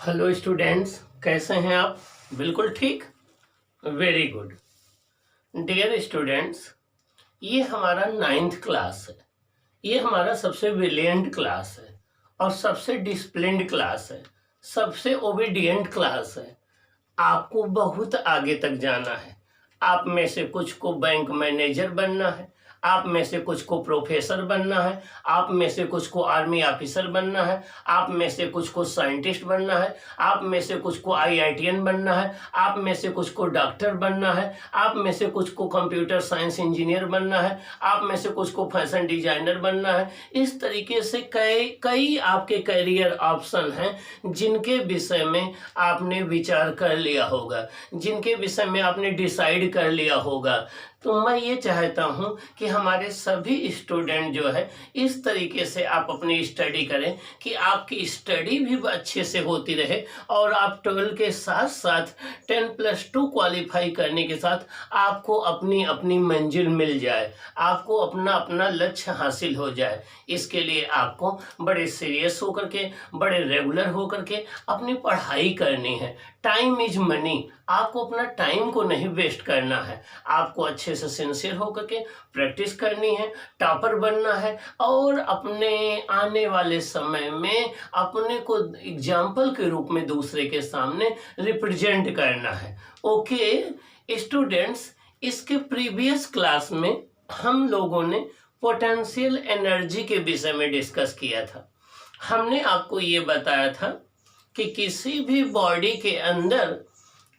Hello students, कैसे हैं आप? बिल्कुल ठीक। Very good. डियर स्टूडेंट्स, ये हमारा 9th क्लास है। ये हमारा सबसे ब्रिलियंट क्लास है और सबसे डिसिप्लिन्ड क्लास है, सबसे ओबीडियंट क्लास है। आपको बहुत आगे तक जाना है। आप में से कुछ को बैंक मैनेजर बनना है, आप में से कुछ को प्रोफेसर बनना है, आप में से कुछ को आर्मी ऑफिसर बनना है, आप में से कुछ को साइंटिस्ट बनना है, आप में से कुछ को आईआईटीएन बनना है, आप में से कुछ को डॉक्टर बनना है, आप में से कुछ को कंप्यूटर साइंस इंजीनियर बनना है, आप में से कुछ को फैशन डिजाइनर बनना है। इस तरीके से कई कई आपके करियर ऑप्शन हैं जिनके विषय में आपने विचार कर लिया होगा, जिनके विषय में आपने डिसाइड कर लिया होगा। तो मैं ये चाहता हूँ कि हमारे सभी स्टूडेंट जो है इस तरीके से आप अपनी स्टडी करें कि आपकी स्टडी भी अच्छे से होती रहे और आप 12 के साथ साथ 10+2 क्वालिफाई करने के साथ आपको अपनी अपनी मंजिल मिल जाए, आपको अपना अपना लक्ष्य हासिल हो जाए। इसके लिए आपको बड़े सीरियस होकर के, बड़े रेगुलर होकर के अपनी पढ़ाई करनी है। Time is money. आपको अपना टाइम को नहीं वेस्ट करना है, आपको अच्छे से सिंसियर होकर के प्रैक्टिस करनी है, टॉपर बनना है और अपने आने वाले समय में अपने को एग्जाम्पल के रूप में दूसरे के सामने रिप्रेजेंट करना है। ओके स्टूडेंट्स, इसके प्रीवियस क्लास में हम लोगों ने पोटेंशियल एनर्जी के विषय में डिस्कस किया था। हमने आपको ये बताया था कि किसी भी बॉडी के अंदर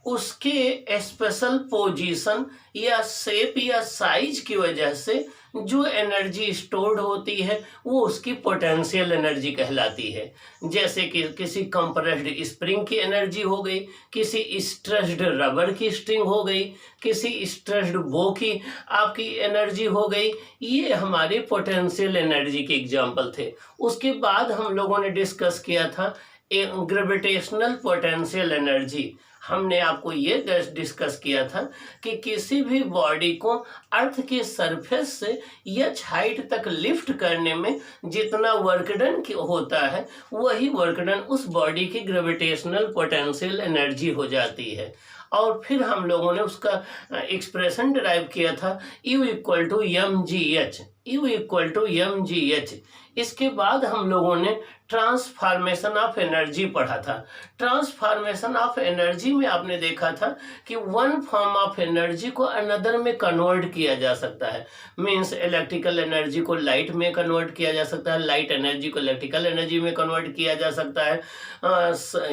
उसके स्पेशल पोजीशन या शेप या साइज की वजह से जो एनर्जी स्टोर्ड होती है वो उसकी पोटेंशियल एनर्जी कहलाती है। जैसे कि किसी कंप्रेस्ड स्प्रिंग की एनर्जी हो गई, किसी स्ट्रेस्ड रबर की स्ट्रिंग हो गई, किसी स्ट्रेस्ड बो की आपकी एनर्जी हो गई। ये हमारे पोटेंशियल एनर्जी के एग्जाम्पल थे। उसके बाद हम लोगों ने डिस्कस किया था ग्रेविटेशनल पोटेंशियल एनर्जी। हमने आपको ये डिस्कस किया था कि किसी भी बॉडी को अर्थ के सरफेस से एच हाइट तक लिफ्ट करने में जितना वर्क डन होता है वही वर्क डन उस बॉडी की ग्रेविटेशनल पोटेंशियल एनर्जी हो जाती है। और फिर हम लोगों ने उसका एक्सप्रेशन डिराइव किया था U=mgh, U=mgh। इसके बाद हम लोगों ने ट्रांसफॉर्मेशन ऑफ एनर्जी पढ़ा था। ट्रांसफॉर्मेशन ऑफ एनर्जी में आपने देखा था कि वन फॉर्म ऑफ एनर्जी को अनदर में कन्वर्ट किया जा सकता है। मींस इलेक्ट्रिकल एनर्जी को लाइट में कन्वर्ट किया जा सकता है, लाइट एनर्जी को इलेक्ट्रिकल एनर्जी में कन्वर्ट किया जा सकता है,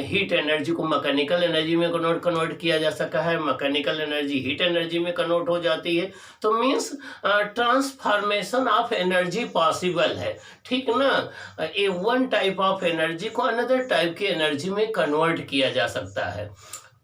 हीट एनर्जी को मैकेनिकल एनर्जी में कन्वर्ट किया जा सकता है, मैकेनिकल एनर्जी हीट एनर्जी में कन्वर्ट हो जाती है। तो means transformation of energy possible है, ठीक ना। ए वन टाइप ऑफ एनर्जी को अनदर टाइप की एनर्जी में कन्वर्ट किया जा सकता है।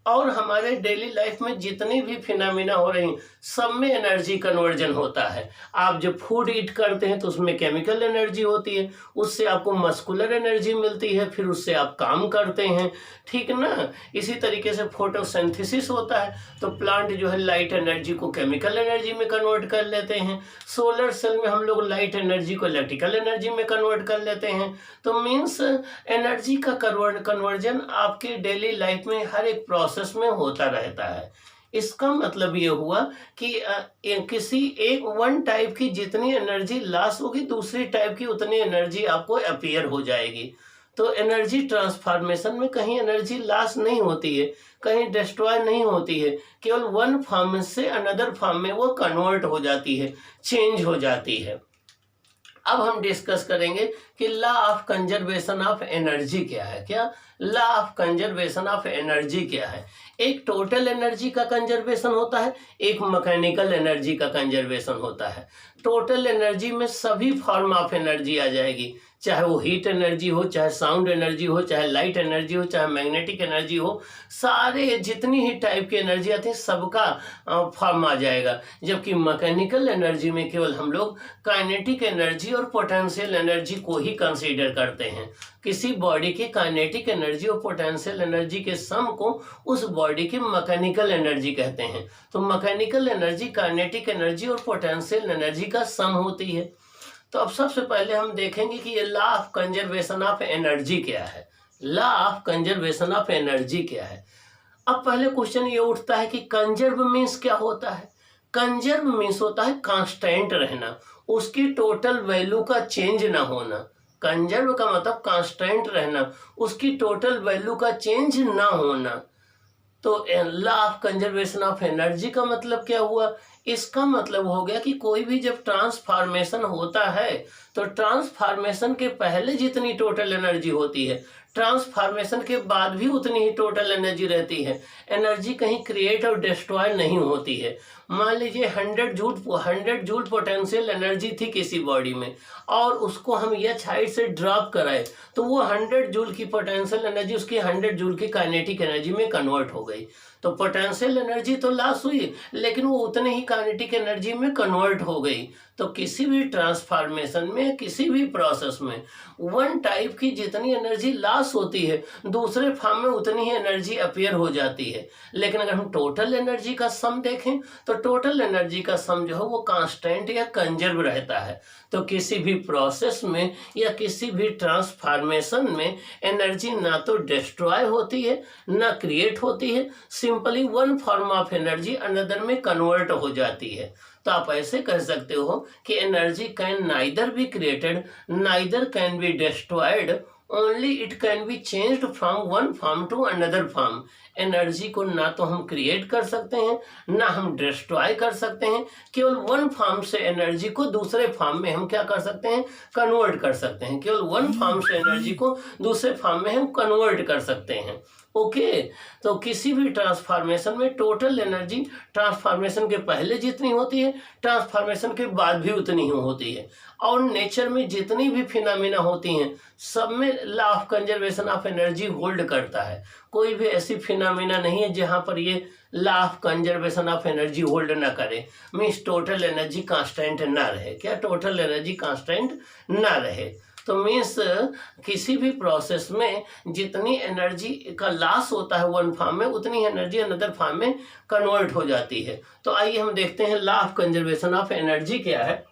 और हमारे डेली लाइफ में जितनी भी फिनोमिना हो रही सब में एनर्जी कन्वर्जन होता है। आप जब फूड ईट करते हैं तो उसमें केमिकल एनर्जी होती है, उससे आपको मस्कुलर एनर्जी मिलती है, फिर उससे आप काम करते हैं, ठीक ना। इसी तरीके से फोटोसिंथेसिस होता है तो प्लांट जो है लाइट एनर्जी को केमिकल एनर्जी में कन्वर्ट कर लेते हैं। सोलर सेल में हम लोग लाइट एनर्जी को इलेक्ट्रिकल एनर्जी में कन्वर्ट कर लेते हैं। तो मीन्स एनर्जी का कन्वर्जन आपके डेली लाइफ में हर एक प्रोसेस में होता रहता है। इसका मतलब ये हुआ कि किसी एक वन टाइप की जितनी एनर्जी लॉस होगी दूसरी टाइप की उतनी एनर्जी आपको अपीयर हो जाएगी। तो एनर्जी ट्रांसफॉर्मेशन में कहीं एनर्जी लॉस नहीं होती है, कहीं डिस्ट्रॉय नहीं होती है, केवल वन फॉर्म से अनदर फॉर्म में वो कन्वर्ट हो जाती है, चेंज हो जाती है। अब हम डिस्कस करेंगे कि law of conservation of energy क्या है। क्या law of conservation of energy क्या है? एक टोटल एनर्जी का कंजर्वेशन होता है, एक मैकेनिकल एनर्जी का कंजर्वेशन होता है। टोटल एनर्जी में सभी फॉर्म ऑफ एनर्जी आ जाएगी, चाहे वो हीट एनर्जी हो, चाहे साउंड एनर्जी हो, चाहे लाइट एनर्जी हो, चाहे मैग्नेटिक एनर्जी हो, सारे जितनी ही टाइप की एनर्जी आती है सबका फॉर्म आ जाएगा। जबकि मैकेनिकल एनर्जी में केवल हम लोग काइनेटिक एनर्जी और पोटेंशियल एनर्जी को ही कंसीडर करते हैं। किसी बॉडी की काइनेटिक एनर्जी और पोटेंशियल एनर्जी के सम को उस बॉडी की मैकेनिकल एनर्जी कहते हैं। तो मैकेनिकल एनर्जी काइनेटिक एनर्जी और पोटेंशियल एनर्जी का सम होती है। तो अब सबसे पहले हम देखेंगे कि ये law of conservation of energy क्या है। Law of conservation of energy क्या है। अब पहले क्वेश्चन ये उठता है कि कंजर्व मीन्स क्या होता है। कंजर्व मीन्स होता है कांस्टेंट रहना, उसकी टोटल वैल्यू का चेंज ना होना। कंजर्व का मतलब कांस्टेंट रहना, उसकी टोटल वैल्यू का चेंज ना होना। तो law of conservation of energy का मतलब क्या हुआ, इसका मतलब हो गया कि कोई भी जब ट्रांसफॉर्मेशन होता है तो ट्रांसफॉर्मेशन के पहले जितनी टोटल एनर्जी होती है, ट्रांसफॉर्मेशन के बाद भी उतनी ही टोटल एनर्जी रहती है। एनर्जी कहीं क्रिएट और डिस्ट्रॉय नहीं होती है। मान लीजिए 100 जूल पोटेंशियल एनर्जी थी किसी बॉडी में, और उसको हम एच हाइट से ड्रॉप कराए तो वो 100 जूल की पोटेंशियल एनर्जी उसकी 100 जूल की काइनेटिक एनर्जी में कन्वर्ट हो गई। तो पोटेंशियल एनर्जी तो लॉस हुई, लेकिन वो उतने ही काइनेटिक एनर्जी में कन्वर्ट हो गई। तो किसी भी ट्रांसफॉर्मेशन में, किसी भी प्रोसेस में वन टाइप की जितनी एनर्जी लॉस होती है, दूसरे फॉर्म में उतनी ही एनर्जी अपीयर हो जाती है। लेकिन अगर हम टोटल एनर्जी का सम देखें तो टोटल एनर्जी का सम जो है वो कांस्टेंट या कंजर्व रहता है। तो किसी भी प्रोसेस में या किसी भी ट्रांसफॉर्मेशन में एनर्जी ना तो डिस्ट्रॉय होती है ना क्रिएट होती है, simply one form of energy another में कन्वर्ट हो जाती है। तो आप ऐसे कह सकते हो कि energy can neither be created neither can be destroyed, only it can be changed from one form to another form. Energy को ना तो हम क्रिएट कर सकते हैं ना हम डिस्ट्रॉय कर सकते हैं, केवल वन फॉर्म से एनर्जी को दूसरे फॉर्म में हम क्या कर सकते हैं, कन्वर्ट कर सकते हैं। केवल वन फॉर्म से एनर्जी को दूसरे फॉर्म में हम कन्वर्ट कर सकते हैं। ओके तो किसी भी ट्रांसफॉर्मेशन में टोटल एनर्जी ट्रांसफॉर्मेशन के पहले जितनी होती है, ट्रांसफॉर्मेशन के बाद भी उतनी ही होती है। और नेचर में जितनी भी फिनोमेना होती हैं सब में law of conservation of energy hold करता है। कोई भी ऐसी फिनोमेना नहीं है जहां पर ये law of conservation of energy hold ना करे, मीन्स टोटल एनर्जी कांस्टेंट ना रहे। क्या टोटल एनर्जी कांस्टेंट ना रहे, तो मीन्स किसी भी प्रोसेस में जितनी एनर्जी का लॉस होता है वन फॉर्म में, उतनी एनर्जी अनदर फॉर्म में कन्वर्ट हो जाती है। तो आइए हम देखते हैं law of conservation of energy क्या है।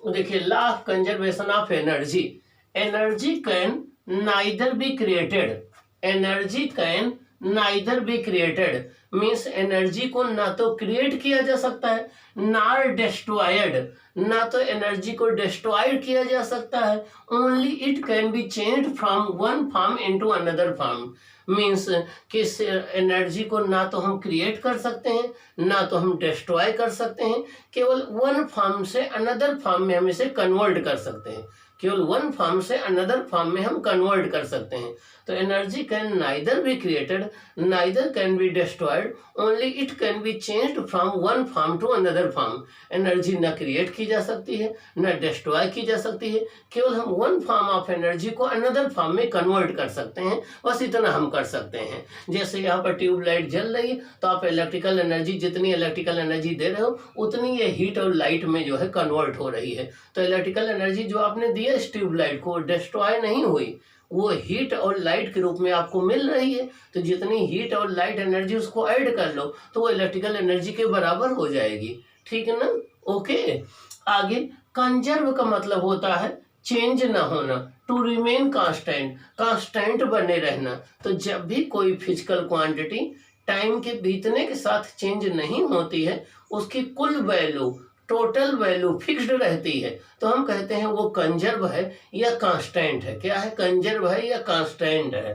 देखिए law of conservation of energy, energy can neither be created, energy can neither be created means energy को ना तो क्रिएट किया जा सकता है ना डिस्ट्रॉयड, ना तो एनर्जी को डिस्ट्रॉयड किया जा सकता है, only it can be changed from one form into another form. Means किस एनर्जी को ना तो हम क्रिएट कर सकते हैं ना तो हम डिस्ट्रॉय कर सकते हैं, केवल वन फॉर्म से अनदर फॉर्म में हम इसे कन्वर्ट कर सकते हैं, केवल वन फॉर्म से अनदर फॉर्म में हम कन्वर्ट कर सकते हैं। तो energy can neither be created neither can be destroyed, only it can be changed from one form to another form. Energy ना क्रिएट की जा सकती है ना डिस्ट्रॉय की जा सकती है, केवल हम वन फॉर्म ऑफ एनर्जी को अनदर फॉर्म में कन्वर्ट कर सकते हैं, बस इतना हम कर सकते हैं। जैसे यहाँ पर ट्यूबलाइट जल रही है तो आप इलेक्ट्रिकल एनर्जी, जितनी इलेक्ट्रिकल एनर्जी दे रहे हो उतनी ये हीट और लाइट में जो है कन्वर्ट हो रही है। तो इलेक्ट्रिकल एनर्जी जो आपने दिया इस ट्यूबलाइट को डिस्ट्रॉय नहीं हुई, वो हीट और लाइट के रूप में आपको मिल रही है। तो जितनी हीट और लाइट एनर्जी उसको ऐड कर लो तो वो इलेक्ट्रिकल एनर्जी के बराबर हो जाएगी, ठीक है ना। ओके आगे कंजर्व का मतलब होता है चेंज ना होना, टू रिमेन कांस्टेंट, कांस्टेंट बने रहना। तो जब भी कोई फिजिकल क्वांटिटी टाइम के बीतने के साथ चेंज नहीं होती है, उसकी कुल वैल्यू टोटल वैल्यू फिक्स्ड रहती है, तो हम कहते हैं वो कंजर्व है या कांस्टेंट है। क्या है, कंजर्व है या कांस्टेंट है।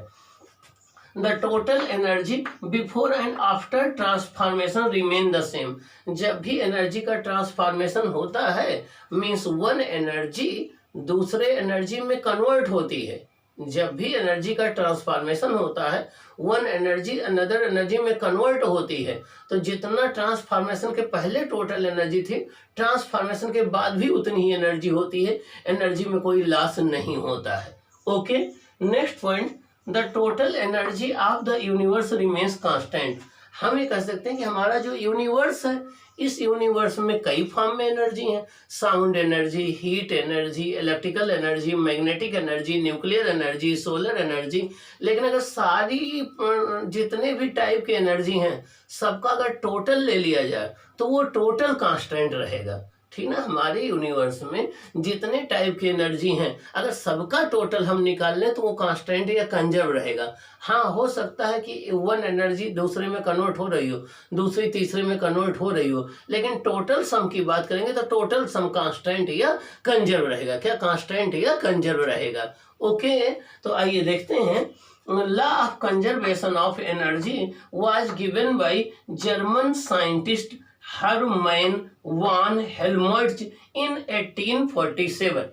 The total energy before and after transformation remain the same. जब भी एनर्जी का ट्रांसफॉर्मेशन होता है मीन्स वन एनर्जी दूसरे एनर्जी में कन्वर्ट होती है। जब भी एनर्जी का ट्रांसफॉर्मेशन होता है वन एनर्जी अनदर एनर्जी में कन्वर्ट होती है। तो जितना ट्रांसफॉर्मेशन के पहले टोटल एनर्जी थी, ट्रांसफॉर्मेशन के बाद भी उतनी ही एनर्जी होती है, एनर्जी में कोई लॉस नहीं होता है। Okay next point, the total energy of the universe remains constant. हम ये कह सकते हैं कि हमारा जो यूनिवर्स है, इस यूनिवर्स में कई फॉर्म में एनर्जी हैं, sound energy, heat energy, electrical energy, magnetic energy, nuclear energy, solar energy. लेकिन अगर सारी जितने भी टाइप की एनर्जी हैं सबका अगर टोटल ले लिया जाए तो वो टोटल कांस्टेंट रहेगा, ठीक ना। हमारे यूनिवर्स में जितने टाइप की एनर्जी हैं, अगर सबका टोटल हम निकाल लें तो वो कांस्टेंट या कंजर्व रहेगा। हाँ, हो सकता है कि वन एनर्जी दूसरे में कन्वर्ट हो रही हो, दूसरी तीसरे में कन्वर्ट हो रही हो, लेकिन टोटल सम की बात करेंगे तो टोटल सम कांस्टेंट या कंजर्व रहेगा। क्या कांस्टेंट या कंजर्व रहेगा? ओके, तो आइए देखते हैं। Law of conservation of energy was given by German scientist Hermann von Helmholtz in 1847।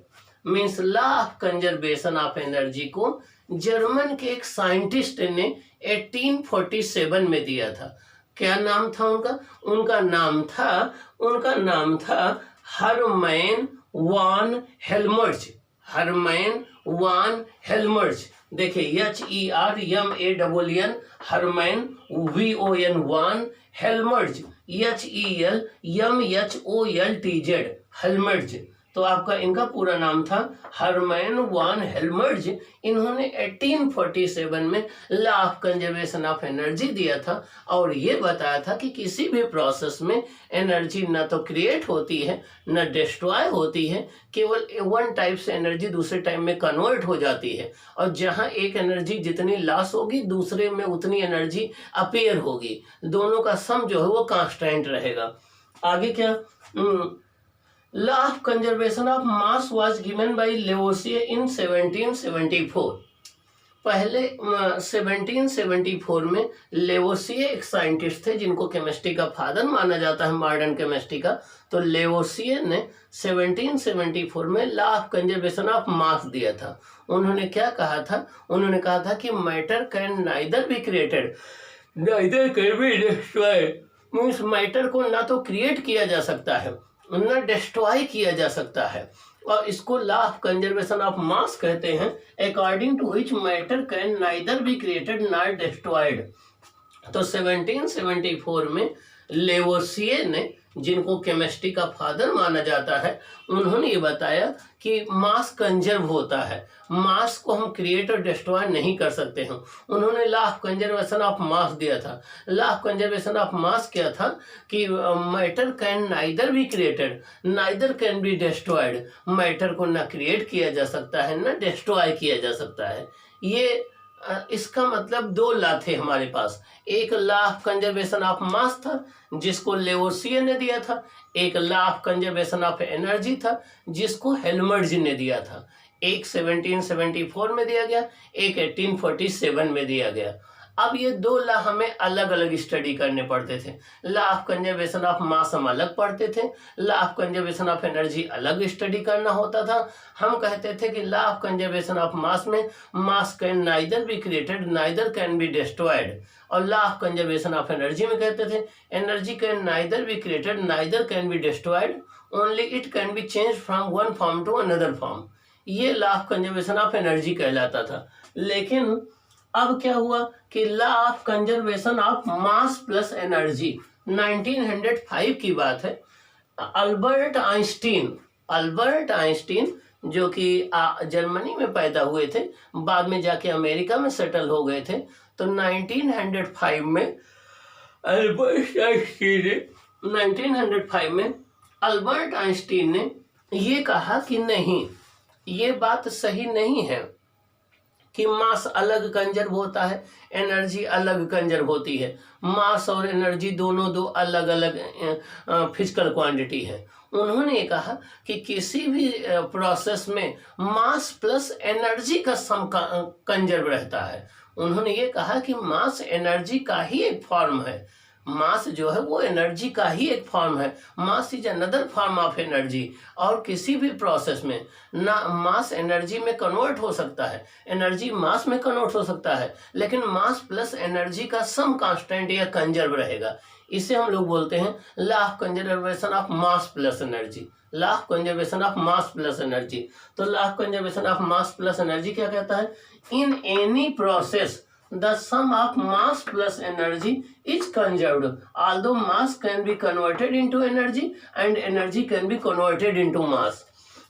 Means law of conservation of energy को जर्मन के एक साइंटिस्ट ने 1847 में दिया था। क्या नाम था उनका? उनका नाम था हरमैन वान हेल्मर्ट्ज। हरमैन वान हेल्मर्ट्ज, देखिए HERMANN, हरमैन VON, वान हेल्मर्ट्ज HELMHOLTZ, हेल्मर्ट्ज। तो आपका इनका पूरा नाम था हरमैन वान हेल्मर्ट्ज। इन्होंने 1847 में law of conservation of energy दिया था और ये बताया था कि किसी भी प्रोसेस में एनर्जी न तो क्रिएट होती है न डिस्ट्रॉय होती है, केवल वन टाइप से एनर्जी दूसरे टाइप में कन्वर्ट हो जाती है, और जहाँ एक एनर्जी जितनी लॉस होगी दूसरे में उतनी एनर्जी अपीयर होगी। दोनों का सम जो है वो कांस्टेंट रहेगा। आगे क्या? Law of conservation of mass was given by Lavoisier in 1774। पहले 1774 में लेवोसियर एक साइंटिस्ट थे जिनको केमिस्ट्री का फादर माना जाता है, मॉडर्न केमिस्ट्री का। तो लेवोसियर ने 1774 में लॉ ऑफ कंजर्वेशन ऑफ मास दिया था। उन्होंने क्या कहा था? उन्होंने कहा था कि matter can neither be created neither can be destroyed. Means matter को ना तो क्रिएट किया जा सकता है न डिस्ट्रॉय किया जा सकता है, और इसको law of conservation of mass कहते हैं, according to which matter can neither be created not destroyed. तो 1774 में लेवोसियर ने, जिनको केमिस्ट्री का फादर माना जाता है, उन्होंने ये बताया कि मास कंजर्व होता है, मास को हम क्रिएट और डिस्ट्रॉय नहीं कर सकते हैं। उन्होंने लॉ ऑफ कंजर्वेशन ऑफ मास दिया था। लॉ ऑफ कंजर्वेशन ऑफ मास क्या था कि matter can neither be created neither can be destroyed. Matter को ना क्रिएट किया जा सकता है ना डिस्ट्रॉय किया जा सकता है। ये इसका मतलब दो लॉ थे हमारे पास। एक लॉ ऑफ कंजर्वेशन ऑफ मास था जिसको लेवोसियर ने दिया था, एक law of conservation of energy था जिसको हेल्मर्ट्ज ने दिया था। एक 1774 में दिया गया, एक 1847 में दिया गया। अब ये दो लॉ हमें अलग अलग स्टडी करने पड़ते थे। Law of conservation of mass हम अलग पढ़ते थे, law of conservation of energy अलग स्टडी करना होता था। हम कहते थे कि law of conservation of mass में mass can neither be created neither can be destroyed, और law of conservation of energy में कहते थे energy can neither be created neither can be destroyed, only it can be change from one form to another form. ये law of conservation of energy कहलाता था। लेकिन अब क्या हुआ कि law of conservation of mass plus energy 1905 की बात है। अल्बर्ट आइंस्टीन जो कि जर्मनी में पैदा हुए थे, बाद में जाके अमेरिका में सेटल हो गए थे। तो 1905 में अल्बर्ट आइंस्टीन ने ये कहा कि नहीं, ये बात सही नहीं है कि मास अलग कंजर्व होता है, एनर्जी अलग कंजर्व होती है। मास और एनर्जी दोनों दो अलग अलग फिजिकल क्वांटिटी है। उन्होंने कहा कि किसी भी प्रोसेस में मास प्लस एनर्जी का सम कंजर्व रहता है। उन्होंने ये कहा कि मास एनर्जी का ही एक फॉर्म है, मास जो है वो एनर्जी का ही एक फॉर्म है। Mass is another form of energy. और किसी भी प्रोसेस में ना मास एनर्जी में कन्वर्ट हो सकता है, एनर्जी मास में कन्वर्ट हो सकता है, लेकिन मास प्लस एनर्जी का सम कांस्टेंट या कंजर्व रहेगा। इसे हम लोग बोलते हैं law of conservation of mass plus energy. Law of conservation of mass plus energy. तो law of conservation of mass plus energy क्या कहता है? In any process the sum of mass plus energy is conserved, although mass can be converted into energy and energy can be converted into mass।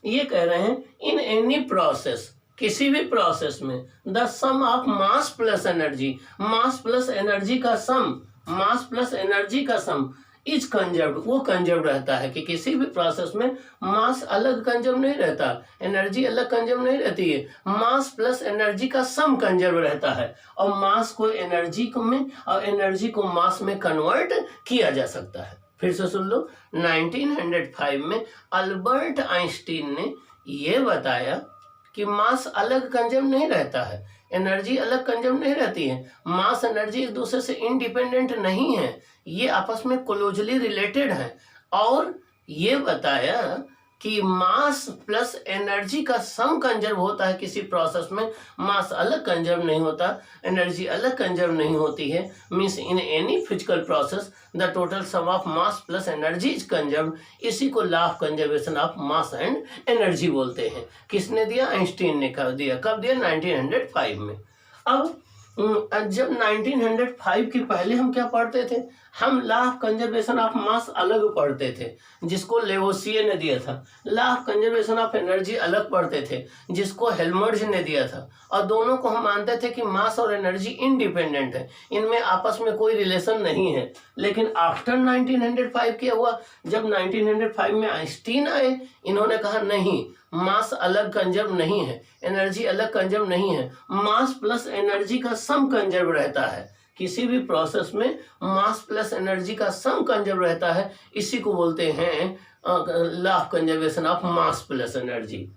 ये कह रहे हैं in any process, किसी भी process में the sum of mass plus energy, mass plus energy का सम, मास plus energy का सम is conserved, वो कंजर्व रहता है कि किसी भी प्रोसेस में मास अलग कंजर्व नहीं रहता, एनर्जी अलग कंजर्व नहीं रहती है, मास प्लस एनर्जी का सम कंजर्व रहता है और मास को एनर्जी को में और एनर्जी को मास में कन्वर्ट किया जा सकता है। फिर से सुन लो, 1905 में अल्बर्ट आइंस्टीन ने यह बताया कि मास अलग कंजर्व नहीं रहता है, एनर्जी अलग कंजर्व नहीं रहती है, मास एनर्जी एक दूसरे से इंडिपेंडेंट नहीं है, ये आपस में क्लोजली रिलेटेड है। और ये बताया कि मास प्लस एनर्जी का सम कंजर्व होता है किसी प्रोसेस में, मास अलग कंजर्व नहीं होता, एनर्जी अलग कंजर्व नहीं होती है। Means in any physical process the total sum of mass plus energy is conserve. इसी को law of conservation of mass and energy बोलते हैं। किसने दिया? आइंस्टीन ने दिया। कब दिया? 1905 में। अब जब 1905 के पहले हम क्या पढ़ते थे? हम लॉ ऑफ कंजर्वेशन ऑफ मास अलग पढ़ते थे, जिसको लेवोसिए ने दिया था। Law of conservation of energy अलग पढ़ते थे, जिसको हेल्मर्ज ने दिया था। और दोनों को हम मानते थे कि मास और एनर्जी इंडिपेंडेंट है, इनमें आपस में कोई रिलेशन नहीं है। लेकिन आफ्टर 1905 क्या हुआ? जब 1905 में आइंस्टीन आए, इन्होंने कहा नहीं, मास अलग कंजर्व नहीं है, एनर्जी अलग कंजर्व नहीं है, मास प्लस एनर्जी का सम कंजर्व रहता है। किसी भी प्रोसेस में मास प्लस एनर्जी का सम कंजर्व रहता है, इसी को बोलते हैं law of conservation of mass plus energy.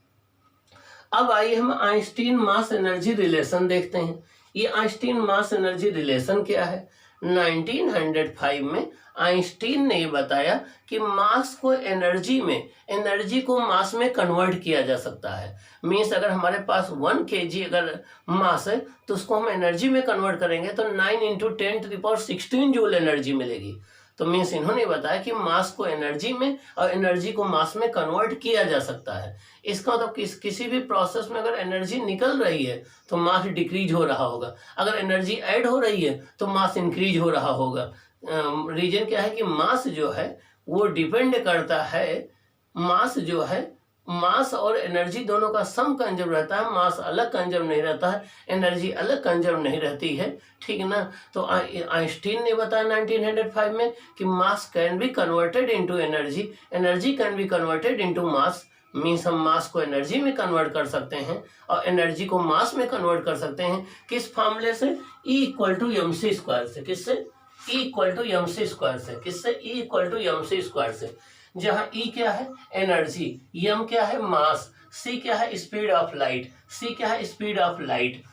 अब आइए हम आइंस्टीन मास एनर्जी रिलेशन देखते हैं। ये आइंस्टीन मास एनर्जी रिलेशन क्या है? 1905 में आइंस्टीन ने बताया कि मास को एनर्जी में, एनर्जी को मास में कन्वर्ट किया जा सकता है। मीन्स अगर हमारे पास 1 kg अगर मास है तो उसको हम एनर्जी में कन्वर्ट करेंगे तो 9 × 10⁻16 जूल एनर्जी मिलेगी। तो मीन्स इन्होंने बताया कि मास को एनर्जी में और एनर्जी को मास में कन्वर्ट किया जा सकता है। इसका मतलब किसी भी प्रोसेस में अगर एनर्जी निकल रही है तो मास डिक्रीज हो रहा होगा, अगर एनर्जी ऐड हो रही है तो मास इंक्रीज हो रहा होगा। रीजन क्या है कि मास जो है वो डिपेंड करता है, मास जो है, मास और एनर्जी दोनों का सम कंजर्व रहता है, मास अलग कंजर्व नहीं रहता है, एनर्जी अलग कंजर्व नहीं रहती है, ठीक ना। तो आइंस्टीन ने बताया 1905 में कि मास can be converted into energy, energy can be converted into mass. Means हम मास को एनर्जी में कन्वर्ट कर सकते हैं और एनर्जी को मास में कन्वर्ट कर सकते हैं। किस फॉर्मूले से? E=mc² से। किससे? E=mc² से। किससे? E=mc² से। जहाँ E क्या है? एनर्जी, M क्या है? मास, C क्या है? स्पीड ऑफ लाइट, C क्या है? Speed of light.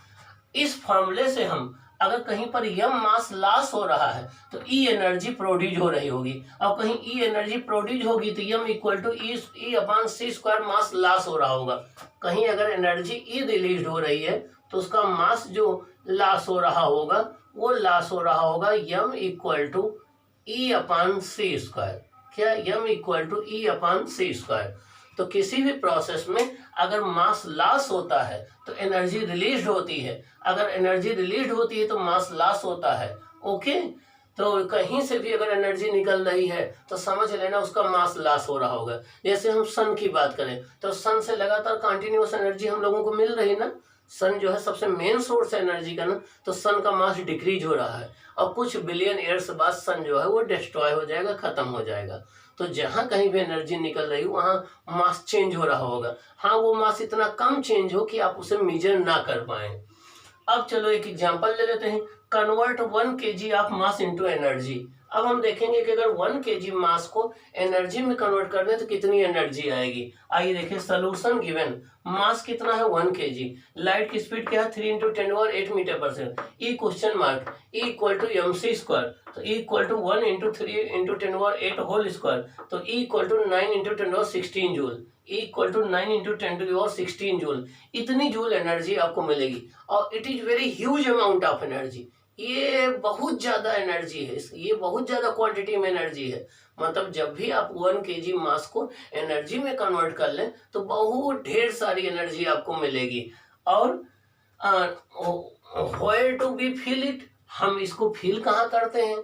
इस फॉर्मूले से हम अगर कहीं पर M मास लॉस हो रहा है तो E एनर्जी प्रोड्यूस हो रही होगी, और कहीं E एनर्जी प्रोड्यूस होगी तो M=E/c² मास लॉस हो रहा होगा। कहीं अगर एनर्जी E रिलीज हो रही है तो उसका मास जो लॉस हो रहा होगा वो लॉस हो रहा होगा M=E/c²। क्या? M=E/c²। तो किसी भी प्रोसेस में अगर मास लॉस होता है तो एनर्जी रिलीज होती है, अगर एनर्जी रिलीज होती है तो मास लॉस होता है। ओके, तो कहीं से भी अगर एनर्जी निकल रही है तो समझ लेना उसका मास लॉस हो रहा होगा। जैसे हम सन की बात करें तो सन से लगातार कंटिन्यूअस एनर्जी हम लोगों को मिल रही ना, सन जो है सबसे मेन सोर्स है एनर्जी का ना, तो सन का मास डिक्रीज हो रहा है और कुछ बिलियन ईयर्स बाद सन जो है वो डिस्ट्रॉय हो जाएगा, खत्म हो जाएगा। तो जहाँ कहीं भी एनर्जी निकल रही हो वहाँ मास चेंज हो रहा होगा। हाँ, वो मास इतना कम चेंज हो कि आप उसे मेजर ना कर पाए। अब चलो एक एग्जांपल ले लेते हैं, convert 1 kg of mass into energy. अब हम देखेंगे कि अगर 1 kg मास को एनर्जी में कन्वर्ट कर दें तो कितनी एनर्जी आएगी। आइए देखें, सोल्यूशन गिवन, मास कितना है? 1 kg, लाइट की स्पीड क्या है? 3 × 10⁻8 मीटर पर second. E question mark, E=mc², तो E=1 × 3 × 10⁻8 होल स्क्वायर, तो E=9 × 10⁻16 जूल, E=9 × 10⁻16 जूल। इतनी जूल एनर्जी आपको मिलेगी और it is very huge amount of energy. ये बहुत ज्यादा एनर्जी है, ये बहुत ज्यादा क्वांटिटी में एनर्जी है। मतलब जब भी आप 1 kg मास को एनर्जी में कन्वर्ट कर लें तो बहुत ढेर सारी एनर्जी आपको मिलेगी। और where to be feel it, हम इसको फील कहाँ करते हैं?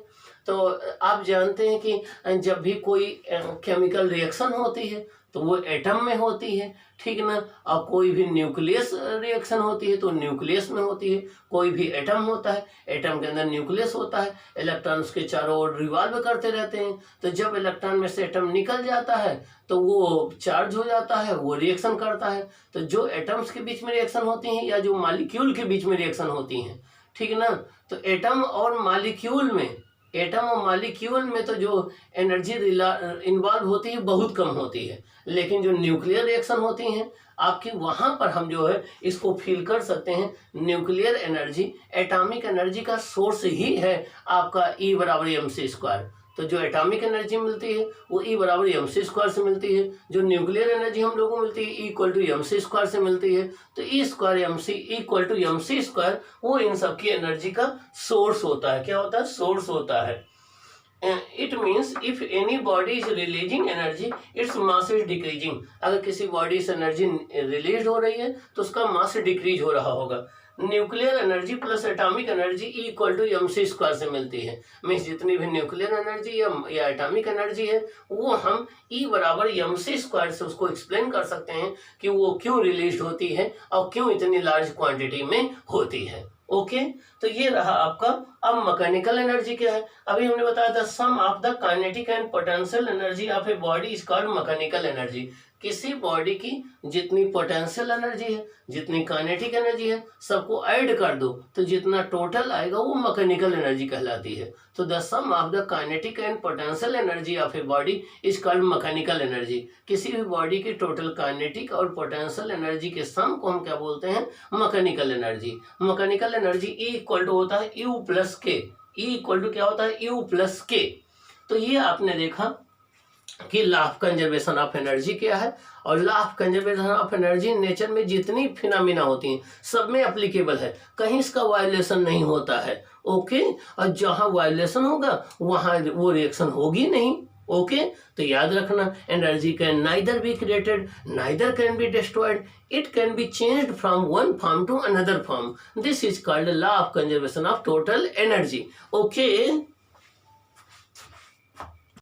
तो आप जानते हैं कि जब भी कोई केमिकल रिएक्शन होती है तो वो एटम में होती है, ठीक ना। और कोई भी न्यूक्लियस रिएक्शन होती है तो न्यूक्लियस में होती है। कोई भी एटम होता है, एटम के अंदर न्यूक्लियस होता है, इलेक्ट्रॉन उसके चारों ओर रिवॉल्व करते रहते हैं। तो जब इलेक्ट्रॉन में से एटम निकल जाता है तो वो चार्ज हो जाता है, वो रिएक्शन करता है। तो जो एटम्स के बीच में रिएक्शन होती हैं या जो मॉलिक्यूल के बीच में रिएक्शन होती हैं, ठीक ना, तो एटम और मॉलिक्यूल में तो जो एनर्जी इन्वॉल्व होती है बहुत कम होती है। लेकिन जो न्यूक्लियर रिएक्शन होती हैं आपकी, वहां पर हम जो है इसको फील कर सकते हैं। न्यूक्लियर एनर्जी एटॉमिक एनर्जी का सोर्स ही है आपका E बराबर mc²। तो जो एटॉमिक एनर्जी मिलती है वो E बराबर mc² से मिलती है। जो न्यूक्लियर एनर्जी हम लोगों को मिलती है E = mc² से मिलती है। तो E² mc = वो इन सब की एनर्जी का सोर्स होता है। क्या होता है? सोर्स होता है। It means if any body is releasing energy its mass is decreasing. अगर किसी बॉडी से एनर्जी रिलीज हो रही है तो उसका मास डिक्रीज हो रहा होगा। Nuclear energy plus atomic energy E = mc² से मिलती है। मीन्स जितनी भी न्यूक्लियर एनर्जी या एटॉमिक एनर्जी है वो हम E बराबर mc² से उसको एक्सप्लेन कर सकते हैं कि वो क्यों रिलीज होती है और क्यों इतनी लार्ज क्वांटिटी में होती है। ओके, तो ये रहा आपका। अब मैकेनिकल एनर्जी क्या है? अभी हमने बताया था sum of the kinetic and potential energy of a body is called mechanical energy. किसी बॉडी की जितनी पोटेंशियल एनर्जी है, जितनी काइनेटिक एनर्जी है, सबको ऐड कर दो तो जितना टोटल आएगा वो मैकेनिकल एनर्जी कहलाती है। तो the sum of the kinetic and potential energy of a body is called mechanical energy. किसी भी बॉडी की टोटल काइनेटिक और पोटेंशियल एनर्जी के सम को हम क्या बोलते हैं? Mechanical energy. Mechanical energy E = होता है U + K। E = क्या होता है? U + K। तो ये आपने देखा कि law of conservation of energy क्या है। और law of conservation of energy nature में जितनी फिनोमिना होती हैं सब में एप्लीकेबल है, कहीं इसका वायलेशन नहीं होता है। ओके, और जहां वायलेशन होगा वहां वो रिएक्शन होगी नहीं। ओके, तो याद रखना, energy can neither be created neither can be destroyed, it can be changed from one form to another form. This is called law of conservation of total energy. Okay.